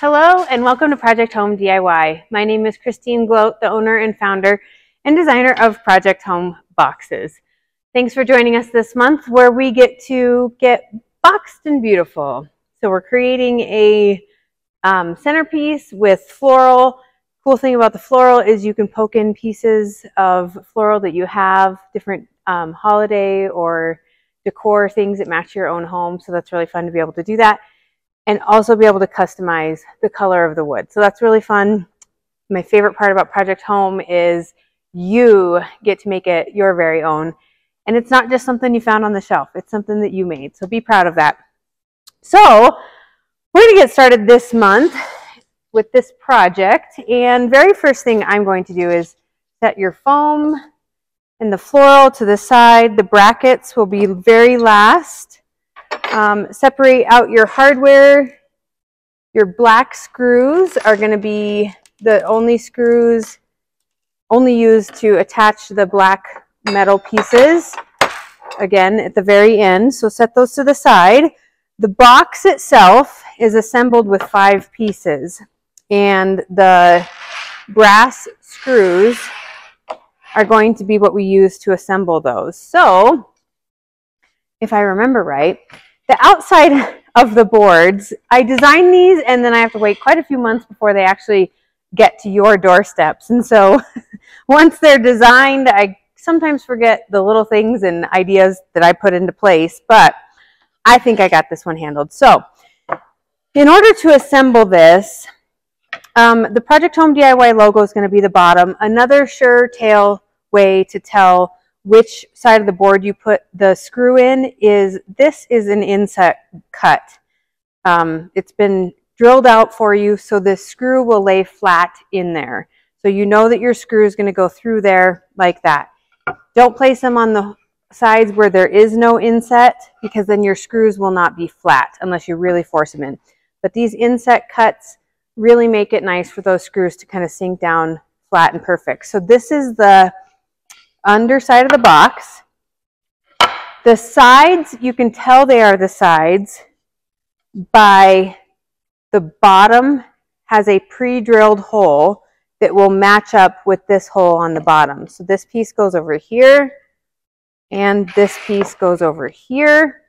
Hello and welcome to Project Home DIY. My name is Christine Gloat, the owner and founder and designer of Project Home Boxes. Thanks for joining us this month where we get to get boxed and beautiful. So we're creating a centerpiece with floral. Cool thing about the floral is you can poke in pieces of floral that you have, different holiday or decor things that match your own home. So that's really fun to be able to do that. And also be able to customize the color of the wood. So that's really fun. My favorite part about Project Home is you get to make it your very own. And it's not just something you found on the shelf. It's something that you made. So be proud of that. So we're going to get started this month with this project. And very first thing I'm going to do is set your foam and the floral to the side. The brackets will be very last. Separate out your hardware. Your black screws are going to be the only screws only used to attach the black metal pieces, again at the very end. So set those to the side. The box itself is assembled with 5 pieces, and the brass screws are going to be what we use to assemble those. So if I remember right, the outside of the boards, I designed these and then I have to wait quite a few months before they actually get to your doorsteps. And so once they're designed, I sometimes forget the little things and ideas that I put into place, but I think I got this one handled. So in order to assemble this, the Project Home DIY logo is going to be the bottom. Another sure tail way to tell which side of the board you put the screw in is this is an inset cut. It's been drilled out for you, so this screw will lay flat in there. So you know that your screw is going to go through there like that. Don't place them on the sides where there is no inset, because then your screws will not be flat unless you really force them in. But these inset cuts really make it nice for those screws to kind of sink down flat and perfect. So this is the underside of the box. The sides, you can tell they are the sides by the bottom has a pre-drilled hole that will match up with this hole on the bottom. So this piece goes over here and this piece goes over here.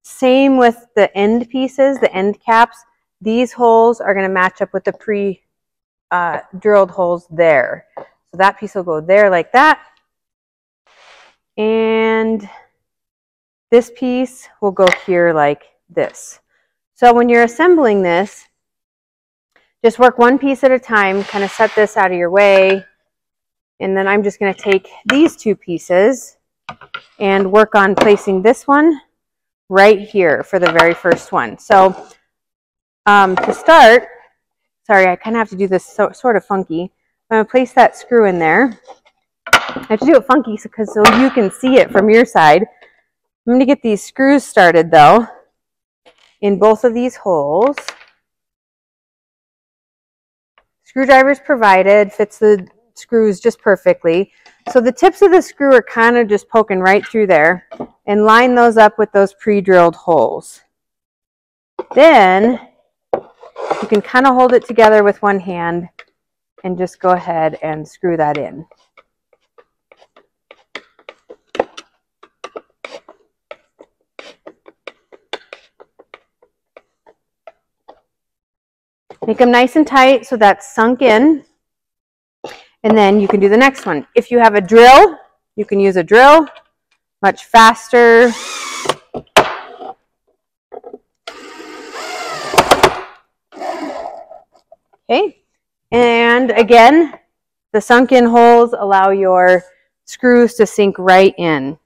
Same with the end pieces, the end caps. These holes are going to match up with the pre-drilled holes there. So that piece will go there like that. And this piece will go here like this. So when you're assembling this, just work one piece at a time, kind of set this out of your way. And then I'm just going to take these 2 pieces and work on placing this one right here for the very first one. So to start, sorry, I kind of have to do this sort of funky. I'm going to place that screw in there. I have to do it funky because so you can see it from your side. I'm going to get these screws started though in both of these holes. Screwdrivers provided, fits the screws just perfectly. So the tips of the screw are kind of just poking right through there, and line those up with those pre-drilled holes. Then you can kind of hold it together with one hand and just go ahead and screw that in. Make them nice and tight so that's sunk in. And then you can do the next one. If you have a drill, you can use a drill, much faster. Okay. And again, the sunk in holes allow your screws to sink right in.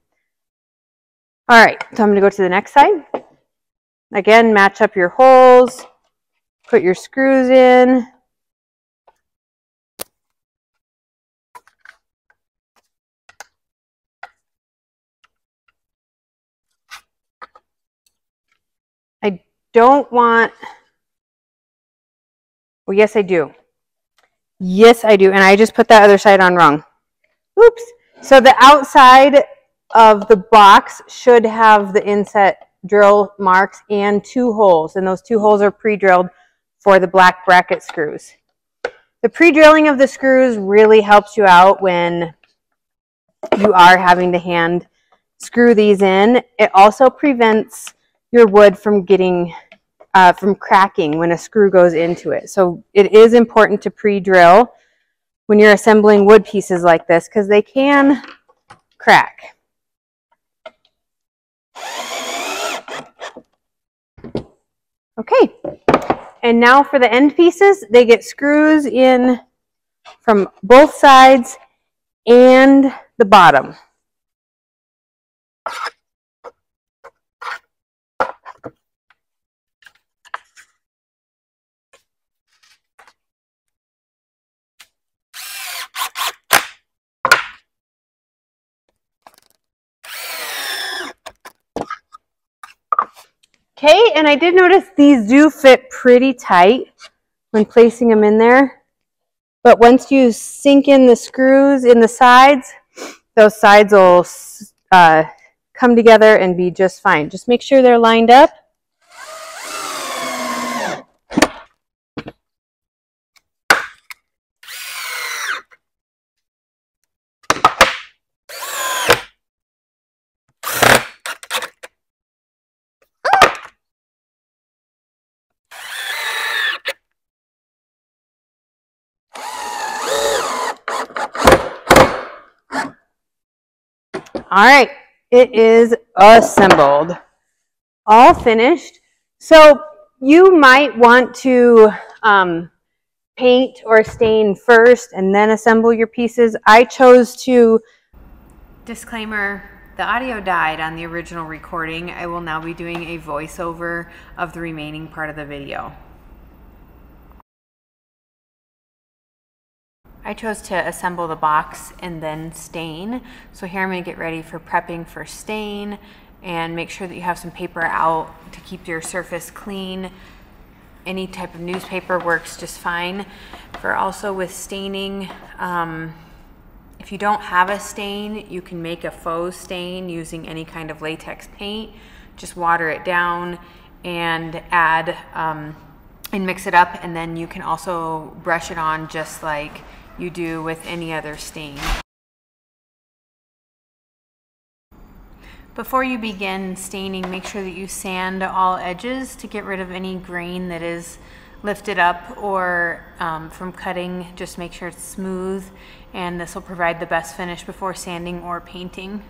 All right, so I'm going to go to the next side. Again, match up your holes. Put your screws in. I don't want, well, yes, I do. Yes, I do. And I just put that other side on wrong. Oops. So the outside of the box should have the inset drill marks and 2 holes. And those 2 holes are pre-drilled for the black bracket screws. The pre-drilling of the screws really helps you out when you are having to hand screw these in. It also prevents your wood from getting from cracking when a screw goes into it. So it is important to pre-drill when you're assembling wood pieces like this because they can crack. Okay, and now for the end pieces, they get screws in from both sides and the bottom. Okay, and I did notice these do fit pretty tight when placing them in there. But once you sink in the screws in the sides, those sides will come together and be just fine. Just make sure they're lined up. All right, it is assembled, all finished. So you might want to paint or stain first and then assemble your pieces. I chose to. Disclaimer, the audio died on the original recording. I will now be doing a voiceover of the remaining part of the video. I chose to assemble the box and then stain. So here I'm going to get ready for prepping for stain and make sure that you have some paper out to keep your surface clean. Any type of newspaper works just fine. For also with staining, if you don't have a stain, you can make a faux stain using any kind of latex paint. Just water it down and add and mix it up, and then you can also brush it on just like you do with any other stain. Before you begin staining, make sure that you sand all edges to get rid of any grain that is lifted up or from cutting. Just make sure it's smooth, and this will provide the best finish before sanding or painting.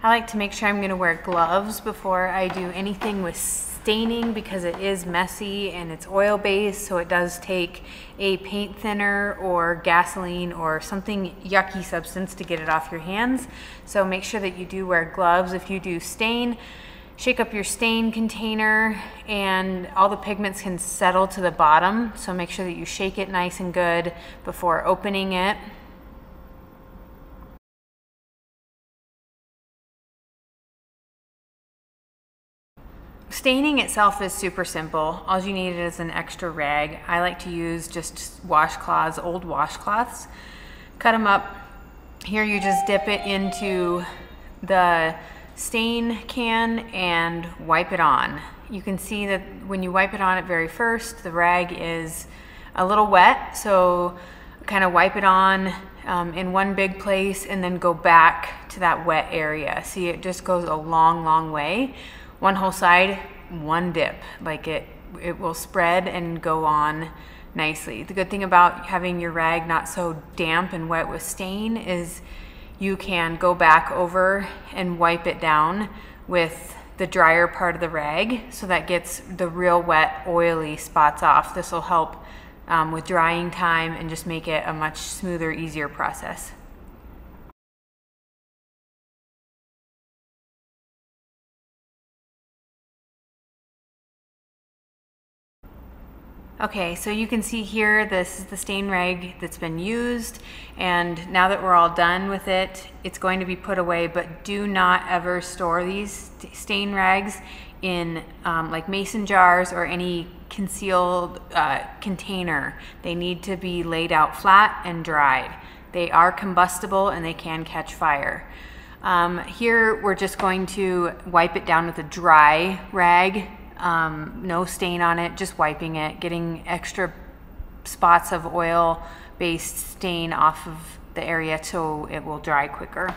I like to make sure I'm going to wear gloves before I do anything with staining because it is messy and it's oil based, so it does take a paint thinner or gasoline or something yucky substance to get it off your hands. So make sure that you do wear gloves if you do stain. Shake up your stain container and all the pigments can settle to the bottom, so make sure that you shake it nice and good before opening it. Staining itself is super simple. All you need is an extra rag. I like to use just washcloths, old washcloths. Cut them up. Here you just dip it into the stain can and wipe it on. You can see that when you wipe it on at very first, the rag is a little wet, so kind of wipe it on in one big place and then go back to that wet area. See, it just goes a long way. One whole side, one dip, like it will spread and go on nicely. The good thing about having your rag not so damp and wet with stain is you can go back over and wipe it down with the drier part of the rag, so that gets the real wet, oily spots off. This will help with drying time and just make it a much smoother, easier process. Okay, so you can see here, this is the stain rag that's been used, and now that we're all done with it, it's going to be put away, but do not ever store these stain rags in like mason jars or any concealed container. They need to be laid out flat and dried. They are combustible and they can catch fire. Here we're just going to wipe it down with a dry rag. No stain on it, just wiping it, getting extra spots of oil-based stain off of the area so it will dry quicker.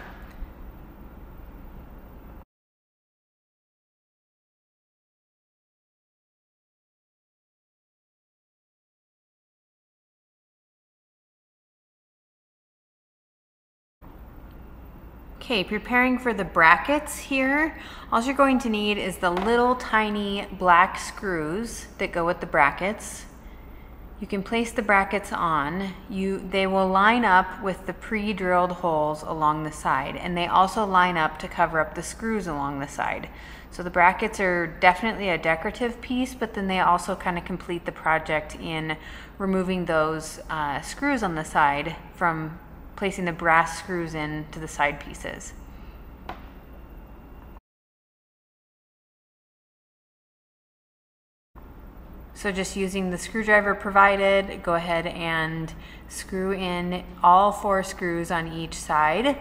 Okay, preparing for the brackets here. All you're going to need is the little tiny black screws that go with the brackets. You can place the brackets on. They will line up with the pre-drilled holes along the side, and they also line up to cover up the screws along the side. So the brackets are definitely a decorative piece, but then they also kind of complete the project in removing those screws on the side from placing the brass screws in to the side pieces. So just using the screwdriver provided, go ahead and screw in all 4 screws on each side.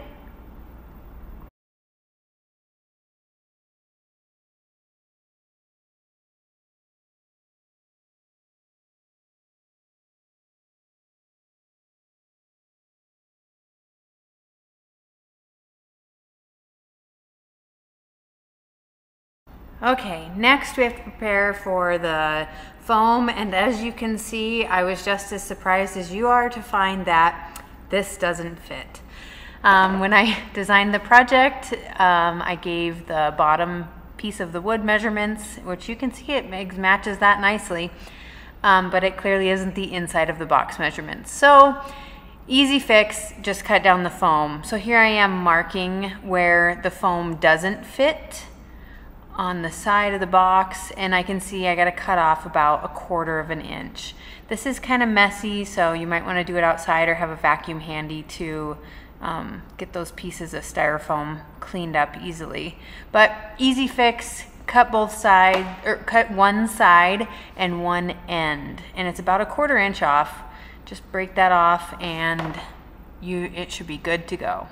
Okay, next we have to prepare for the foam, and as you can see, I was just as surprised as you are to find that this doesn't fit. When I designed the project, I gave the bottom piece of the wood measurements, which you can see it matches that nicely, but it clearly isn't the inside of the box measurements. So easy fix, just cut down the foam. So here I am marking where the foam doesn't fit on the side of the box, and I can see I got to cut off about 1/4 inch. This is kind of messy, so you might want to do it outside or have a vacuum handy to get those pieces of styrofoam cleaned up easily. But easy fix, cut both sides, or cut one side and one end, and it's about 1/4 inch off. Just break that off and it should be good to go.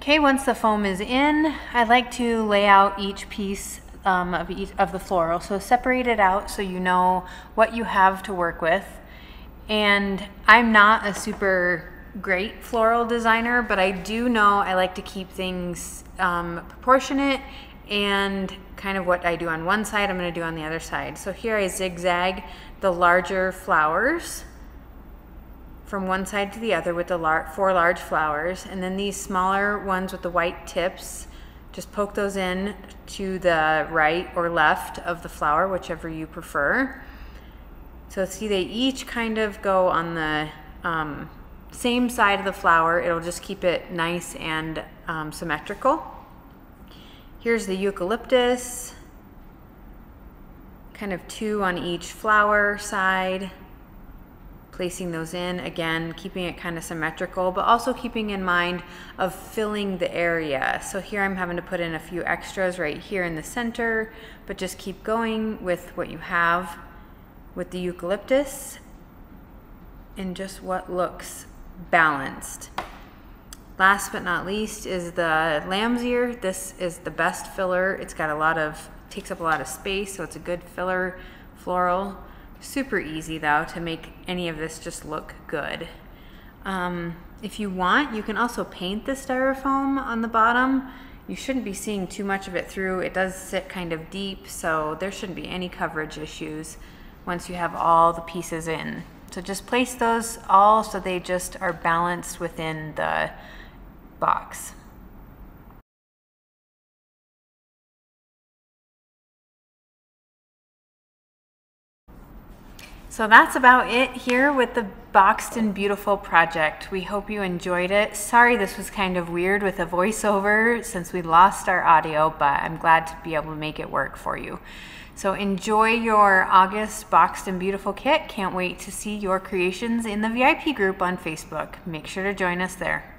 Okay, once the foam is in, I like to lay out each piece of the floral. So separate it out so you know what you have to work with. And I'm not a super great floral designer, but I do know I like to keep things proportionate, and kind of what I do on one side, I'm going to do on the other side. So here I zigzag the larger flowers from one side to the other with the 4 large flowers, and then these smaller ones with the white tips, just poke those in to the right or left of the flower, whichever you prefer. So see, they each kind of go on the same side of the flower. It'll just keep it nice and symmetrical. Here's the eucalyptus, kind of 2 on each flower side. Placing those in, again, keeping it kind of symmetrical, but also keeping in mind of filling the area. So here I'm having to put in a few extras right here in the center, but just keep going with what you have with the eucalyptus and just what looks balanced. Last but not least is the lamb's ear. This is the best filler. It's got takes up a lot of space, so it's a good filler floral. Super easy though to make any of this just look good. If you want, you can also paint the styrofoam on the bottom. You shouldn't be seeing too much of it through. It does sit kind of deep, so there shouldn't be any coverage issues once you have all the pieces in. So just place those all so they just are balanced within the box. So that's about it here with the Boxed and Beautiful project. We hope you enjoyed it. Sorry this was kind of weird with a voiceover since we lost our audio, but I'm glad to be able to make it work for you. So enjoy your August Boxed and Beautiful kit. Can't wait to see your creations in the VIP group on Facebook. Make sure to join us there.